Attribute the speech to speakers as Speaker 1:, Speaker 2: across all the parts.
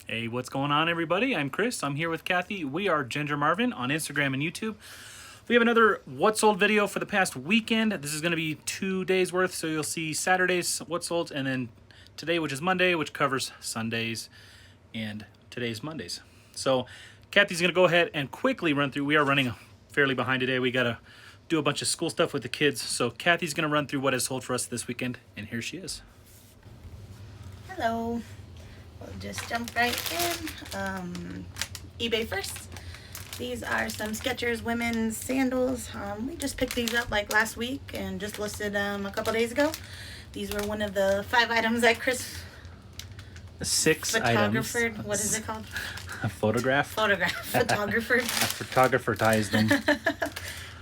Speaker 1: Hey, what's going on, everybody? I'm Chris. I'm here with Kathy. We are Ginger Marvin on Instagram and YouTube. We have another What Sold video for the past weekend. This is going to be 2 days worth, so you'll see Saturday's What Sold, and then today, which is Monday, which covers Sundays, and today's Mondays. So Kathy's going to go ahead and quickly run through. We are running fairly behind today. We got to do a bunch of school stuff with the kids. So Kathy's going to run through what has sold for us this weekend, and here she is.
Speaker 2: Hello. We'll just jump right in. eBay first. These are some Skechers women's sandals. We just picked these up like last week and just listed them a couple days ago. These were one of the 5 items that Chris
Speaker 1: 6 items.
Speaker 2: What is it called?
Speaker 1: A photograph.
Speaker 2: Photographer.
Speaker 1: Photographerized them.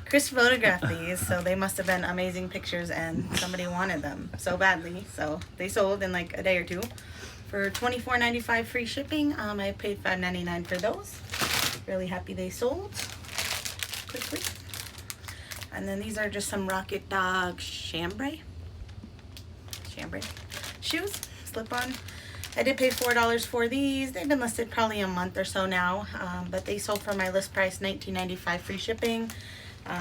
Speaker 2: Chris photographed these, so they must have been amazing pictures, and somebody wanted them so badly, so they sold in like a day or two for $24.95 free shipping. I paid $5.99 for those. Really happy they sold quickly. And then these are just some Rocket Dog chambray shoes, slip-on. I did pay $4 for these. They've been listed probably a month or so now, but they sold for my list price, $19.95 free shipping.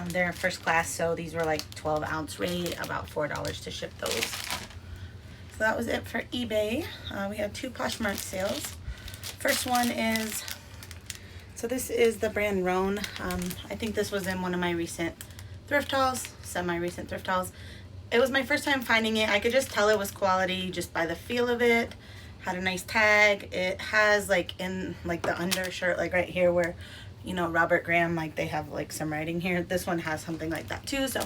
Speaker 2: They're first class, so these were like 12-ounce rate, about $4 to ship those. So that was it for eBay. We have 2 Poshmark sales. First one is, so this is the brand Roan. I think this was in one of my recent thrift hauls, semi-recent thrift hauls. It was my first time finding it. I could just tell it was quality just by the feel of it. Had a nice tag. It has like in like the undershirt, like right here where, you know, Robert Graham, like they have like some writing here. This one has something like that too. So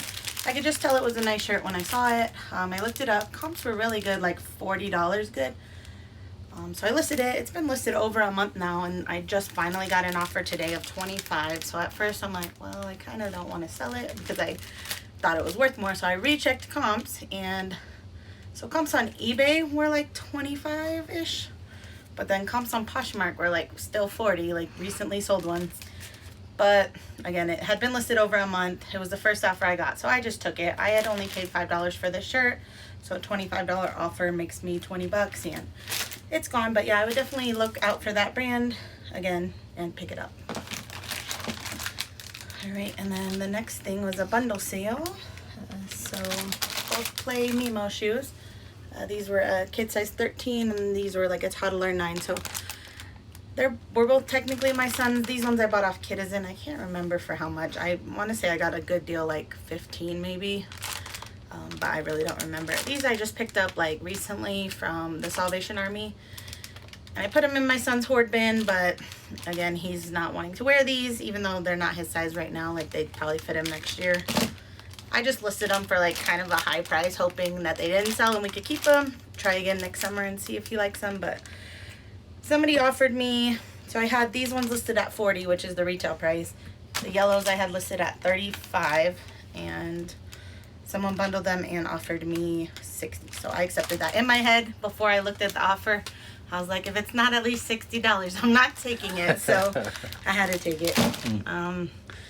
Speaker 2: I could just tell it was a nice shirt when I saw it. I looked it up. Comps were really good, like $40 good. So I listed it. It's been listed over a month now, and I just finally got an offer today of $25. So at first I'm like, well, I kind of don't want to sell it because I thought it was worth more. So I rechecked comps, and so comps on eBay were like 25-ish. But then comps on Poshmark were like still 40, like recently sold ones. But again, it had been listed over a month. It was the first offer I got, so I just took it. I had only paid $5 for this shirt, so a $25 offer makes me 20 bucks, and it's gone. But yeah, I would definitely look out for that brand again and pick it up. All right, and then the next thing was a bundle sale. So both Play Mimo shoes. These were a kid size 13, and these were like a toddler 9. So we're both technically my sons. These ones I bought off Kittison. I can't remember for how much. I want to say I got a good deal, like 15 maybe. But I really don't remember. These I just picked up like recently from the Salvation Army. And I put them in my son's hoard bin, but again, he's not wanting to wear these, even though they're not his size right now. Like they'd probably fit him next year. I just listed them for like kind of a high price, hoping that they didn't sell and we could keep them. Try again next summer and see if he likes them. But somebody offered me, so I had these ones listed at $40, which is the retail price. The yellows I had listed at $35, and someone bundled them and offered me $60. So I accepted that. In my head, before I looked at the offer, I was like, if it's not at least $60, I'm not taking it. So I had to take it.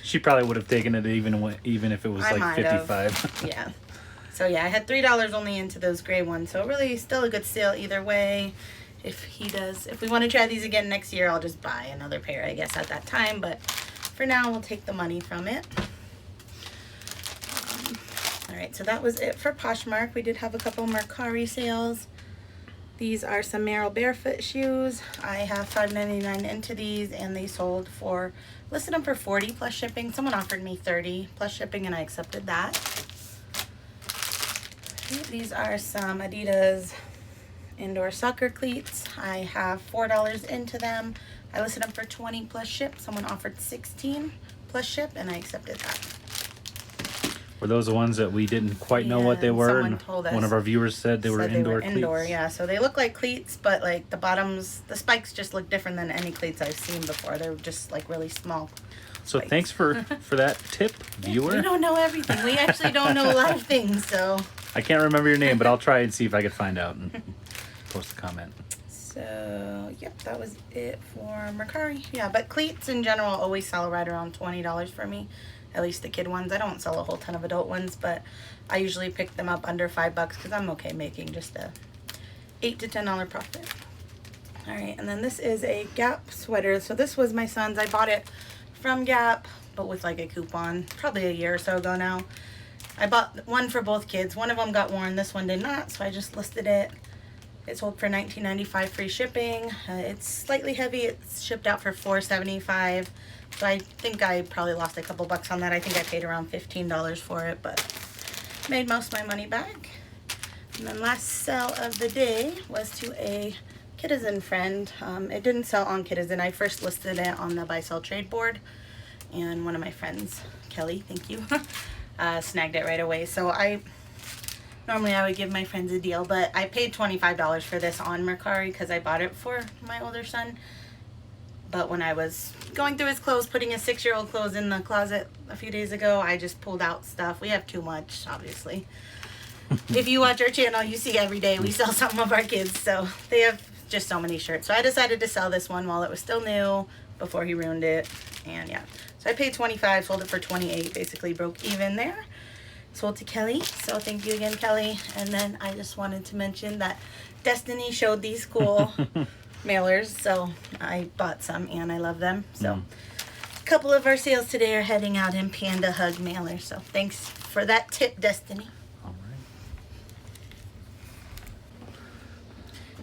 Speaker 1: She probably would have taken it even if it was like 55.
Speaker 2: Yeah. So yeah, I had $3 only into those gray ones. So really still a good sale either way. If we want to try these again next year, I'll just buy another pair, I guess, at that time. But for now, we'll take the money from it. All right, so that was it for Poshmark. We did have a couple Mercari sales. These are some Merrell barefoot shoes. I have $5.99 into these, and they sold for, listed them for $40 plus shipping. Someone offered me $30 plus shipping, and I accepted that. These are some Adidas indoor soccer cleats. I have $4 into them. I listed them for $20 plus ship. Someone offered $16 plus ship, and I accepted that.
Speaker 1: Were those the ones that we didn't quite know what they were?
Speaker 2: Someone told us.
Speaker 1: One of our viewers said they were indoor cleats.
Speaker 2: Indoor, yeah. So they look like cleats, but like the bottoms, the spikes just look different than any cleats I've seen before. They're just like really small.
Speaker 1: So thanks for that tip, viewer.
Speaker 2: We don't know everything. We actually don't know a lot of things, so.
Speaker 1: I can't remember your name, but I'll try and see if I could find out and post a comment.
Speaker 2: So, yep, that was it for Mercari. Yeah, but cleats in general always sell right around $20 for me. At least the kid ones. I don't sell a whole ton of adult ones, but I usually pick them up under $5 because I'm okay making just a $8 to $10 profit. All right, and then this is a Gap sweater. So this was my son's. I bought it from Gap, but with like a coupon, probably a year or so ago now. I bought one for both kids. One of them got worn, this one did not, so I just listed it. It sold for $19.95 free shipping. It's slightly heavy. It's shipped out for $4.75. So I think I probably lost a couple bucks on that. I think I paid around $15 for it, but made most of my money back. And then last sale of the day was to a Kittison friend. It didn't sell on Kittison. I first listed it on the buy sell trade board, and one of my friends, Kelly, thank you, snagged it right away. So normally I would give my friends a deal, but I paid $25 for this on Mercari because I bought it for my older son. But when I was going through his clothes, putting his 6-year-old clothes in the closet a few days ago, I just pulled out stuff. We have too much, obviously. If you watch our channel, you see every day we sell some of our kids, so they have just so many shirts. So I decided to sell this one while it was still new before he ruined it. And yeah, so I paid $25, sold it for $28, basically broke even there. Sold to Kelly, so thank you again, Kelly. And then I just wanted to mention that Destiny showed these cool mailers, so I bought some and I love them. So a couple of our sales today are heading out in Panda Hug mailers, so thanks for that tip, Destiny.
Speaker 1: All right.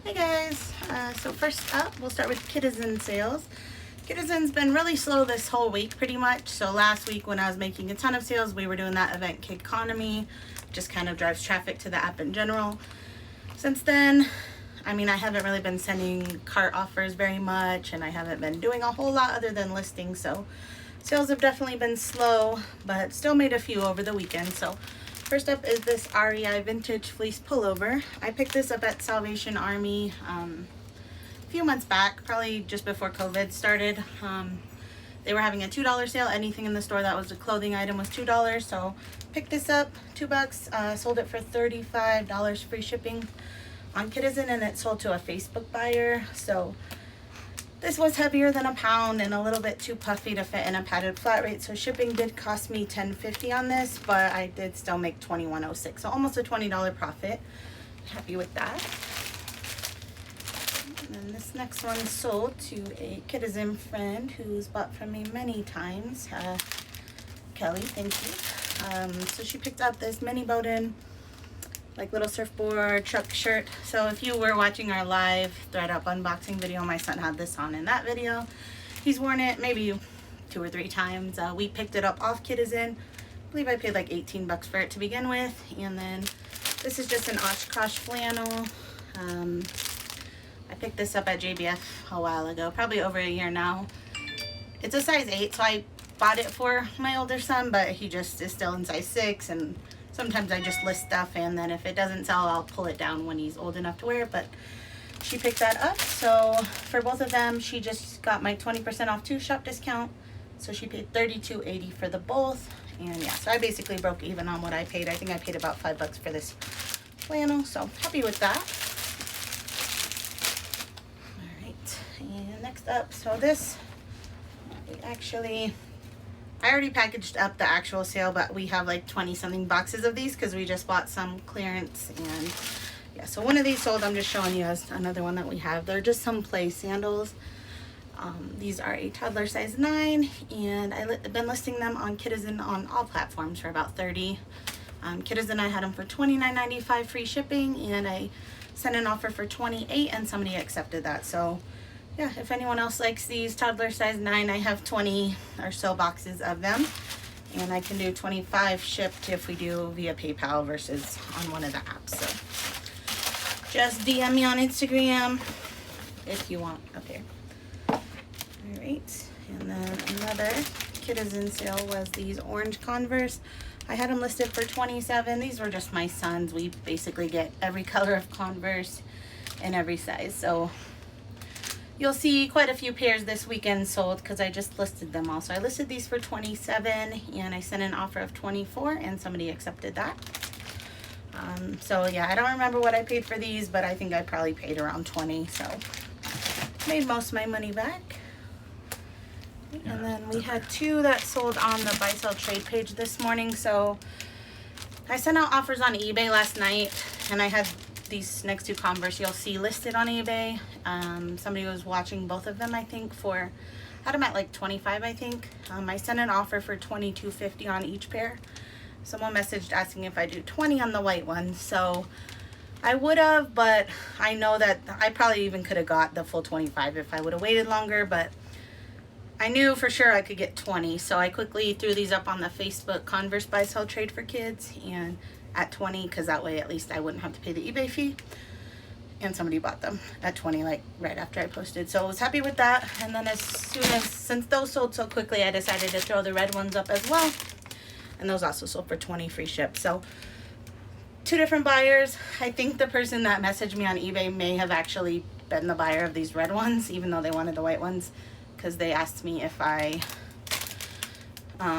Speaker 2: Hey guys, so first up we'll start with Kittison sales. Kittison's been really slow this whole week pretty much. So last week when I was making a ton of sales, we were doing that event Kid Economy, just kind of drives traffic to the app in general. Since then, I mean, I haven't really been sending cart offers very much, and I haven't been doing a whole lot other than listing. So sales have definitely been slow, but still made a few over the weekend. So first up is this REI vintage fleece pullover. I picked this up at Salvation Army a few months back, probably just before COVID started. They were having a $2 sale. Anything in the store that was a clothing item was $2. So picked this up, $2. Sold it for $35 free shipping on Kittison, and it sold to a Facebook buyer. So this was heavier than a pound and a little bit too puffy to fit in a padded flat rate. So shipping did cost me $10.50 on this, but I did still make $21.06. So almost a $20 profit. Happy with that. And then this next one sold to a Kittison friend who's bought from me many times. Kelly, thank you. So she picked up this mini Bowden, like little surfboard truck shirt. So if you were watching our live thread up unboxing video, my son had this on in that video. He's worn it maybe 2 or 3 times. We picked it up off Kittison. I believe I paid like 18 bucks for it to begin with. And then this is just an Oshkosh flannel. I picked this up at JBF a while ago, probably over a year now. It's a size 8, so I bought it for my older son, but he just is still in size 6, and sometimes I just list stuff, and then if it doesn't sell, I'll pull it down when he's old enough to wear it. But she picked that up, so for both of them, she just got my 20% off 2 shop discount, so she paid $32.80 for the both. And yeah, so I basically broke even on what I paid. I think I paid about $5 for this flannel, so happy with that. And next up, so this, I already packaged up the actual sale, but we have like 20 something boxes of these because we just bought some clearance. And yeah, so one of these sold. I'm just showing you as another one that we have. They're just some play sandals. These are a toddler size 9, and I've been listing them on Kittison on all platforms for about $30. Kittison, I had them for $29.95 free shipping, and I sent an offer for $28, and somebody accepted that. So yeah, if anyone else likes these toddler size 9, I have 20 or so boxes of them, and I can do 25 shipped if we do via PayPal versus on one of the apps. So just DM me on Instagram if you want. Okay. All right, and then another Kittison sale was these orange Converse. I had them listed for $27. These were just my son's. We basically get every color of Converse and every size. So you'll see quite a few pairs this weekend sold because I just listed them all. So I listed these for $27, and I sent an offer of $24, and somebody accepted that. So yeah, I don't remember what I paid for these, but I think I probably paid around $20. So made most of my money back. And then we had 2 that sold on the buy sell trade page this morning. So I sent out offers on eBay last night, and I had these next two Converse you'll see listed on eBay. Somebody was watching both of them, I think, for, I had them at like 25, I think. I sent an offer for $22.50 on each pair. Someone messaged asking if I do 20 on the white one, so I would have, but I know that I probably even could have got the full 25 if I would have waited longer, but I knew for sure I could get 20, so I quickly threw these up on the Facebook Converse buy sell trade for kids and at 20, because that way at least I wouldn't have to pay the eBay fee. And somebody bought them at 20 like right after I posted, so I was happy with that. And then since those sold so quickly, I decided to throw the red ones up as well, and those also sold for 20 free ship. So two different buyers. I think the person that messaged me on eBay may have actually been the buyer of these red ones, even though they wanted the white ones, because they asked me if I what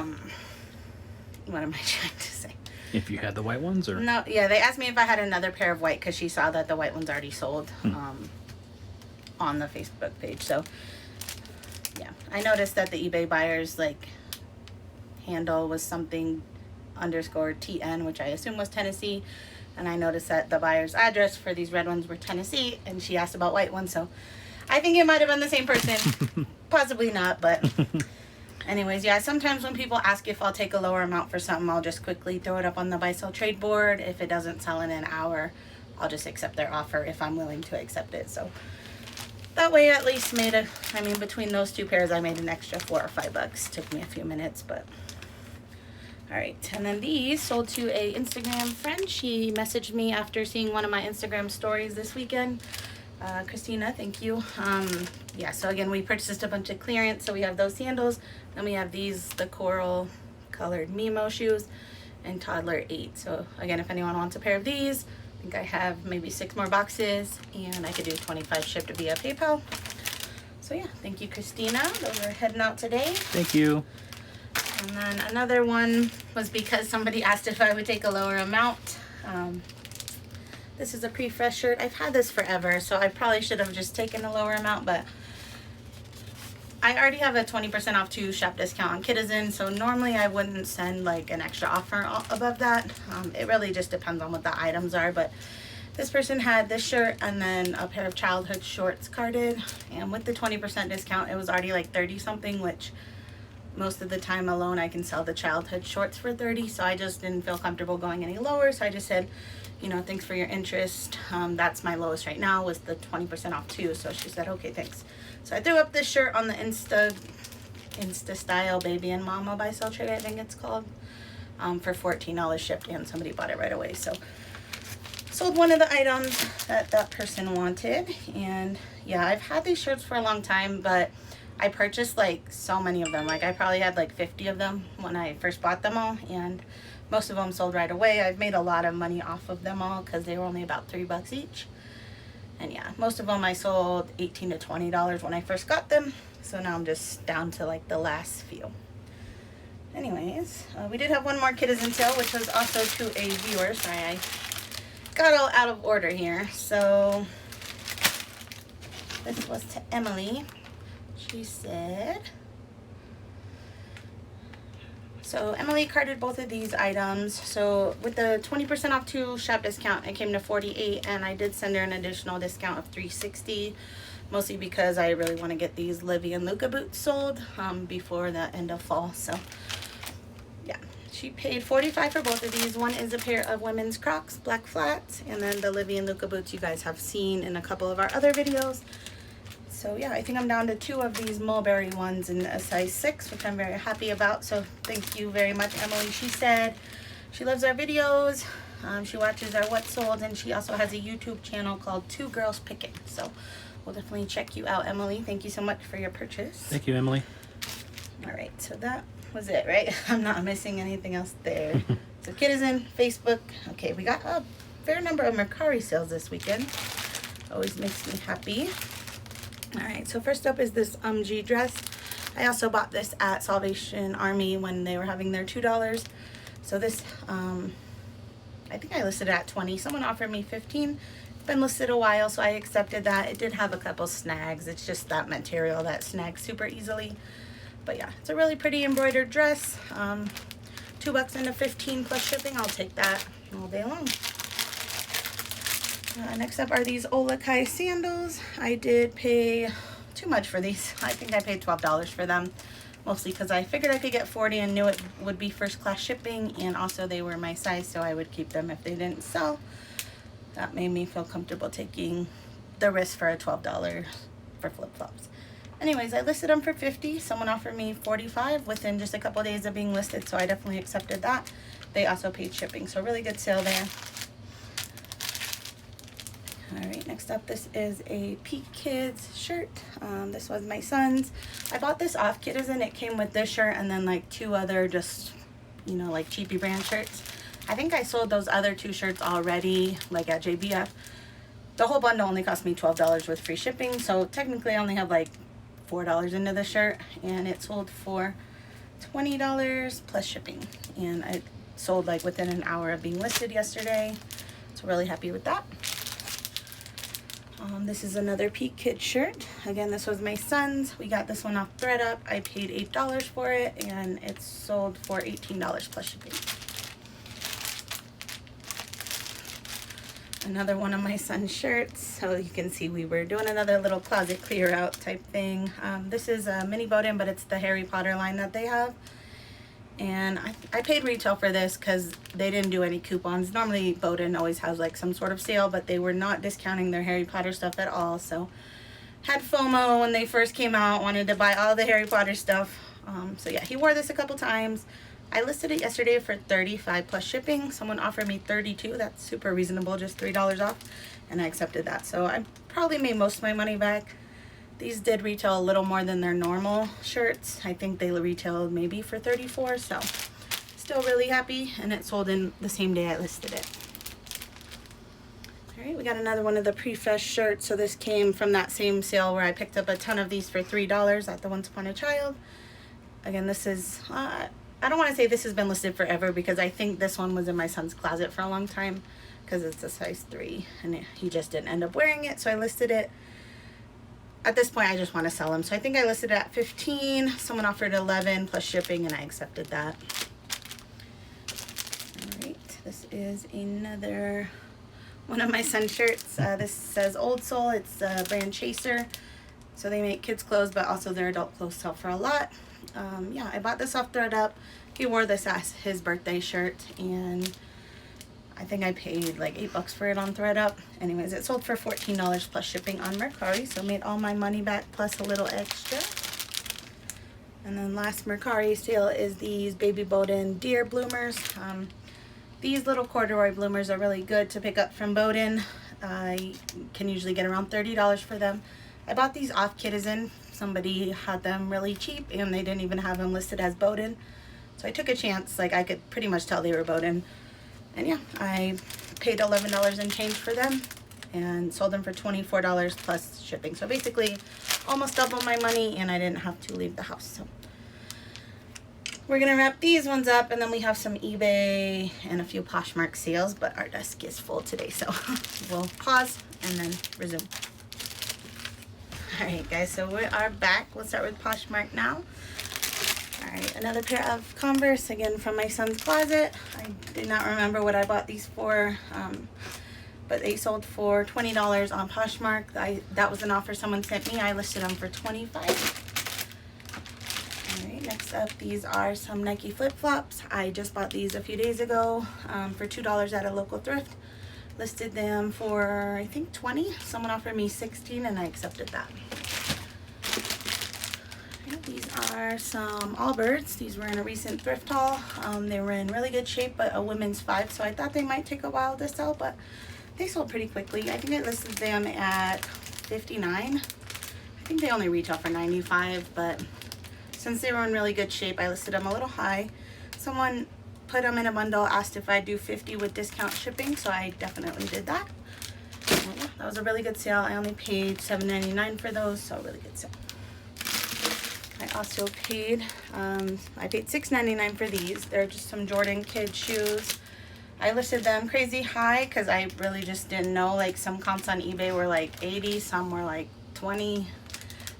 Speaker 2: am I trying to say?
Speaker 1: If you had the white ones, or
Speaker 2: no, yeah, they asked me if I had another pair of white, because she saw that the white ones already sold on the Facebook page. So yeah, I noticed that the eBay buyers like handle was something _TN, which I assume was Tennessee, and I noticed that the buyer's address for these red ones were Tennessee, and she asked about white ones, so I think it might have been the same person. Possibly not, but anyways, yeah, sometimes when people ask if I'll take a lower amount for something, I'll just quickly throw it up on the buy sell trade board. If it doesn't sell in an hour, I'll just accept their offer if I'm willing to accept it. So that way at least between those two pairs I made an extra $4 or $5. Took me a few minutes, but all right. And then these sold to a Instagram friend. She messaged me after seeing one of my Instagram stories this weekend. Christina, thank you. Yeah, so again, we purchased a bunch of clearance. So we have those sandals, then we have these, the coral colored Mimo shoes, and toddler 8. So again, if anyone wants a pair of these, I think I have maybe 6 more boxes, and I could do 25 shipped via PayPal. So yeah, thank you, Christina. Those are heading out today.
Speaker 1: Thank you.
Speaker 2: And then another one was because somebody asked if I would take a lower amount. This is a pre-fresh shirt. I've had this forever, so I probably should have just taken a lower amount, but I already have a 20% off 2 shop discount on Kittison, so normally I wouldn't send like an extra offer above that. It really just depends on what the items are, but this person had this shirt and then a pair of childhood shorts carded, and with the 20% discount, it was already like 30 something, which most of the time alone I can sell the childhood shorts for 30, so I just didn't feel comfortable going any lower, so I just said, you know, thanks for your interest. That's my lowest right now, was the 20% off too. So she said, okay, thanks. So I threw up this shirt on the Insta Style Baby and Mama buy sell trade, I think it's called, for $14 shipped, and somebody bought it right away. So sold one of the items that that person wanted. And yeah, I've had these shirts for a long time, but I purchased like so many of them. Like I probably had like 50 of them when I first bought them all, and most of them sold right away. I've made a lot of money off of them all because they were only about $3 each. And yeah, most of them I sold $18 to $20 when I first got them. So now I'm just down to like the last few. Anyways, we did have one more Kittison sale, which was also to a viewer. Sorry, I got all out of order here. So this was to Emily. She said, so Emily carded both of these items. So with the 20% off 2 shop discount, it came to $48, and I did send her an additional discount of $3.60, mostly because I really want to get these Livy and Luca boots sold before the end of fall. So yeah, she paid $45 for both of these. One is a pair of women's Crocs, black flats, and then the Livy and Luca boots you guys have seen in a couple of our other videos. So yeah, I think I'm down to 2 of these mulberry ones in a size 6, which I'm very happy about. So thank you very much, Emily. She said she loves our videos. She watches our What Sold, and she also has a YouTube channel called 2 Girls Picking. So we'll definitely check you out, Emily. Thank you so much for your purchase.
Speaker 1: Thank you, Emily.
Speaker 2: All right, so that was it, right? I'm not missing anything else there. So Kittison, Facebook. Okay, we got a fair number of Mercari sales this weekend. Always makes me happy. All right, so first up is this G dress. I also bought this at Salvation Army when they were having their $2. So this, I think I listed it at 20. Someone offered me 15. It's been listed a while, so I accepted that. It did have a couple snags. It's just that material that snags super easily. But yeah, it's a really pretty embroidered dress. $2 into 15 plus shipping. I'll take that all day long. Next up are these Olakai sandals. I did pay too much for these. I think I paid $12 for them, mostly because I figured I could get 40 and knew it would be first class shipping, and also they were my size, so I would keep them if they didn't sell. That made me feel comfortable taking the risk for a $12 for flip-flops. Anyways, I listed them for 50. Someone offered me 45 within just a couple of days of being listed, so I definitely accepted that. They also paid shipping, so really good sale there. Alright, next up, this is a Peak Kids shirt. This was my son's. I bought this off Kittison. It came with this shirt and then like 2 other just, you know, like cheapy brand shirts. I think I sold those other 2 shirts already, like at JBF. The whole bundle only cost me $12 with free shipping, so technically I only have like $4 into the shirt, and it sold for $20 plus shipping. And I sold like within an hour of being listed yesterday, so really happy with that. This is another Peak Kid shirt. Again, this was my son's. We got this one off ThredUp. I paid $8 for it, and it sold for $18 plus shipping. Another one of my son's shirts. So you can see we were doing another little closet clear out type thing. This is a mini Bowden, but it's the Harry Potter line that they have. And I paid retail for this because they didn't do any coupons. Normally Bowden always has like some sort of sale, but they were not discounting their Harry Potter stuff at all. So had FOMO when they first came out, wanted to buy all the Harry Potter stuff. So yeah, he wore this a couple times. I listed it yesterday for $35 plus shipping. Someone offered me $32. That's super reasonable, just $3 off, and I accepted that. So I probably made most of my money back. These did retail a little more than their normal shirts. I think they retailed maybe for $34, so still really happy, and it sold in the same day I listed it. Alright, we got another one of the pre-fresh shirts. So this came from that same sale where I picked up a ton of these for $3 at the Once Upon a Child. Again, this is, I don't want to say this has been listed forever, because I think this one was in my son's closet for a long time, because it's a size 3, and he just didn't end up wearing it, so I listed it. At this point, I just want to sell them. So I think I listed it at 15. Someone offered 11 plus shipping, and I accepted that. All right, this is another one of my son's shirts. This says Old Soul. It's brand Chaser. So they make kids clothes, but also their adult clothes sell for a lot. Yeah, I bought this off ThredUp. He wore this as his birthday shirt, and I think I paid like $8 for it on ThredUp. Anyways, it sold for $14 plus shipping on Mercari, so made all my money back plus a little extra. And then last Mercari sale is these Baby Bowden Deer Bloomers. These little corduroy bloomers are really good to pick up from Bowden. I can usually get around $30 for them. I bought these off Kittison. Somebody had them really cheap, and they didn't even have them listed as Bowden. So I took a chance. Like, I could pretty much tell they were Bowden. And yeah, I paid $11 and change for them and sold them for $24 plus shipping. So basically almost double my money, and I didn't have to leave the house. So we're gonna wrap these ones up, and then we have some eBay and a few Poshmark sales, but our desk is full today, so we'll pause and then resume. All right, guys, so we are back. We'll start with Poshmark now. All right, another pair of Converse, again from my son's closet. I did not remember what I bought these for, but they sold for $20 on Poshmark. That was an offer someone sent me. I listed them for $25. All right, next up, these are some Nike flip-flops. I just bought these a few days ago for $2 at a local thrift. Listed them for, I think, $20. Someone offered me $16, and I accepted that. These are some Allbirds. These were in a recent thrift haul. They were in really good shape, but a women's 5, so I thought they might take a while to sell, but they sold pretty quickly. I think I listed them at $59. I think they only retail for $95, but since they were in really good shape, I listed them a little high. Someone put them in a bundle, asked if I'd do $50 with discount shipping, so I definitely did that. And yeah, that was a really good sale. I only paid $7.99 for those, so really good sale. I also paid, I paid $6.99 for these. They're just some Jordan kid shoes. I listed them crazy high because I really just didn't know. Like, some comps on eBay were like 80, some were like 20.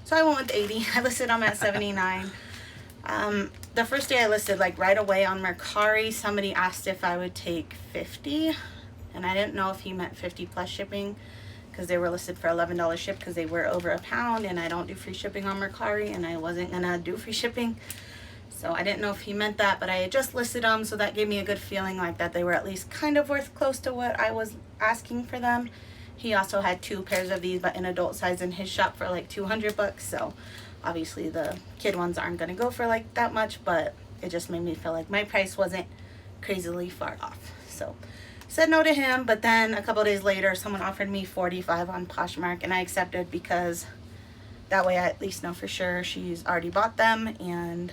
Speaker 2: So I went with 80. I listed them at 79. The first day I listed, like right away on Mercari, somebody asked if I would take 50. and I didn't know if he meant 50 plus shipping, because they were listed for $11 ship because they were over a pound, and I don't do free shipping on Mercari, and I wasn't gonna do free shipping. So I didn't know if he meant that, but I had just listed them, so that gave me a good feeling like that they were at least kind of worth close to what I was asking for them. He also had 2 pairs of these, but in adult size in his shop for like $200. So obviously the kid ones aren't gonna go for like that much, but it just made me feel like my price wasn't crazily far off. So said no to him, but then a couple days later someone offered me $45 on Poshmark, and I accepted because that way I at least know for sure she's already bought them and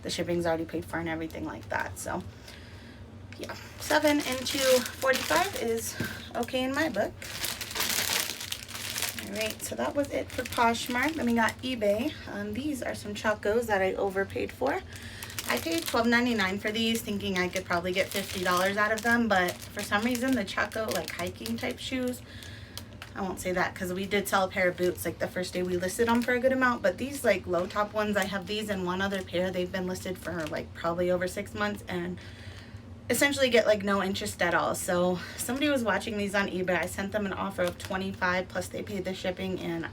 Speaker 2: the shipping's already paid for and everything like that. So yeah, 7 into 45 is okay in my book. Alright, so that was it for Poshmark. Then we got eBay. These are some Chacos that I overpaid for. I paid $12.99 for these, thinking I could probably get $50 out of them, but for some reason the Chaco like hiking type shoes, I won't say that because we did sell a pair of boots like the first day we listed them for a good amount, but these like low top ones, I have these and one other pair. They've been listed for like probably over 6 months and essentially get like no interest at all. So somebody was watching these on eBay. I sent them an offer of $25 plus they paid the shipping and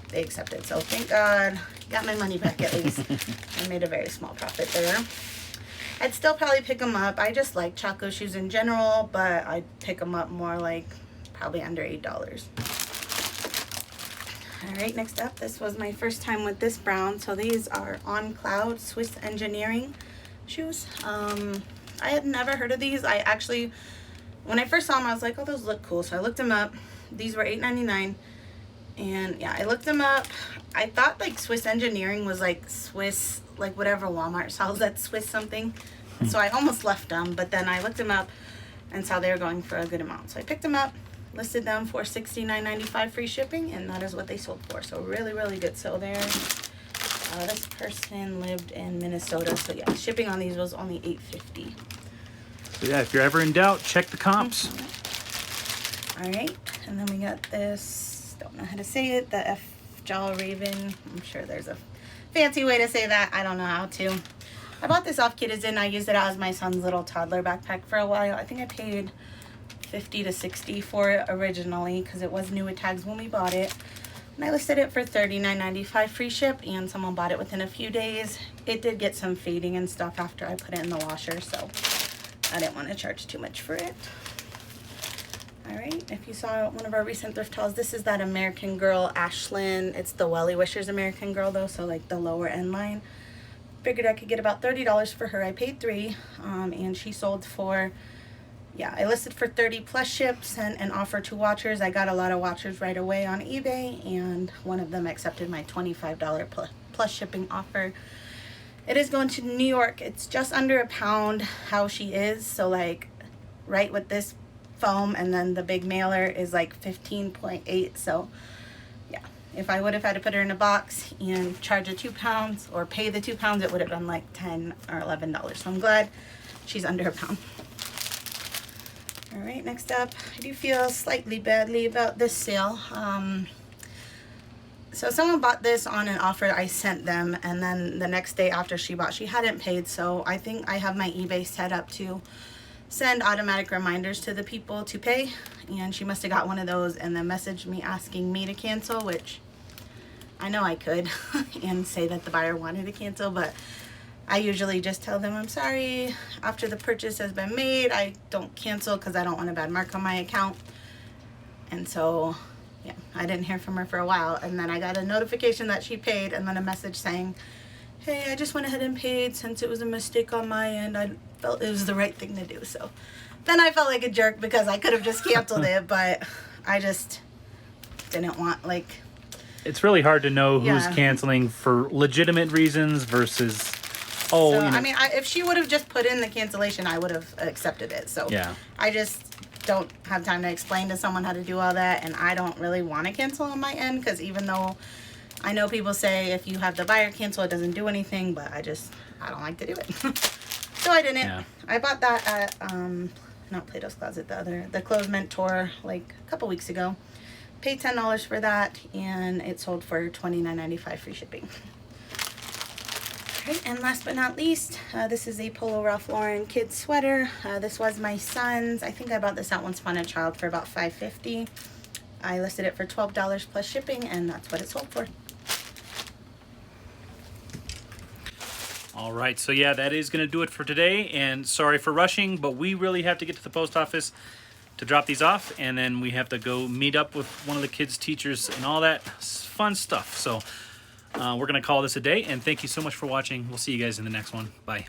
Speaker 2: they accepted. So thank God, got my money back at least. I made a very small profit there. I'd still probably pick them up. I just like Chaco shoes in general, but I'd pick them up more like probably under $8. Alright, next up, this was my first time with this brown. So these are On Cloud Swiss Engineering shoes. I had never heard of these. I actually, when I first saw them, I was like, oh, those look cool. So I looked them up. These were $8.99. And yeah, I looked them up. I thought like Swiss Engineering was like Swiss, like whatever Walmart sells, that Swiss something. So I almost left them, but then I looked them up and saw they were going for a good amount. So I picked them up, listed them for $69.95 free shipping, and that is what they sold for. So really, really good sale there. This person lived in Minnesota, so yeah, shipping on these was only $8.50.
Speaker 1: So yeah, if you're ever in doubt, check the comps.
Speaker 2: All right, and then we got this, don't know how to say it, the F Jaw Raven. I'm sure there's a fancy way to say that. I don't know how to. I bought this off Kittison. I used it as my son's little toddler backpack for a while. I think I paid $50 to $60 for it originally because it was new with tags when we bought it. And I listed it for $39.95 free ship, and someone bought it within a few days. It did get some fading and stuff after I put it in the washer, so I didn't want to charge too much for it. Alright, if you saw one of our recent thrift hauls, this is that American Girl Ashlyn. It's the Welly Wishers American Girl though, so like the lower end line. Figured I could get about $30 for her. I paid $3, and she sold for, yeah, I listed for 30 plus ships and an offer to watchers. I got a lot of watchers right away on eBay, and one of them accepted my $25 plus shipping offer. It is going to New York. It's just under a pound how she is, so like right with this foam, and then the big mailer is like 15.8. So yeah, if I would have had to put her in a box and charge her 2 pounds or pay the 2 pounds, it would have been like $10 or $11. So I'm glad she's under a pound. All right, next up, I do feel slightly badly about this sale. So someone bought this on an offer I sent them, and then the next day after she bought, she hadn't paid. So I think I have my eBay set up to send automatic reminders to the people to pay, and she must have got one of those and then messaged me asking me to cancel, which I know I could and say that the buyer wanted to cancel, but I usually just tell them I'm sorry after the purchase has been made. I don't cancel because I don't want a bad mark on my account. And so yeah, I didn't hear from her for a while, and then I got a notification that she paid and then a message saying, hey, I just went ahead and paid since it was a mistake on my end. I felt it was the right thing to do. So then I felt like a jerk because I could have just canceled it, but I just didn't want, like,
Speaker 1: it's really hard to know who's canceling for legitimate reasons versus, oh,
Speaker 2: so,
Speaker 1: you know.
Speaker 2: I mean, if she would have just put in the cancellation, I would have accepted it. So
Speaker 1: yeah,
Speaker 2: I just don't have time to explain to someone how to do all that, and I don't really want to cancel on my end, because even though I know people say if you have the buyer cancel, it doesn't do anything, but I don't like to do it. So I didn't.
Speaker 1: Yeah.
Speaker 2: I bought that at, not Plato's Closet, the Clothes Mentor, like a couple weeks ago. Paid $10 for that, and it sold for $29.95 free shipping. Okay, and last but not least, this is a Polo Ralph Lauren kid sweater. This was my son's. I think I bought this at Once Upon a Child for about $5.50. I listed it for $12 plus shipping, and that's what it sold for.
Speaker 1: All right, so yeah, that is going to do it for today. And sorry for rushing, but we really have to get to the post office to drop these off, and then we have to go meet up with one of the kids' teachers and all that fun stuff. So we're going to call this a day, and thank you so much for watching. We'll see you guys in the next one. Bye.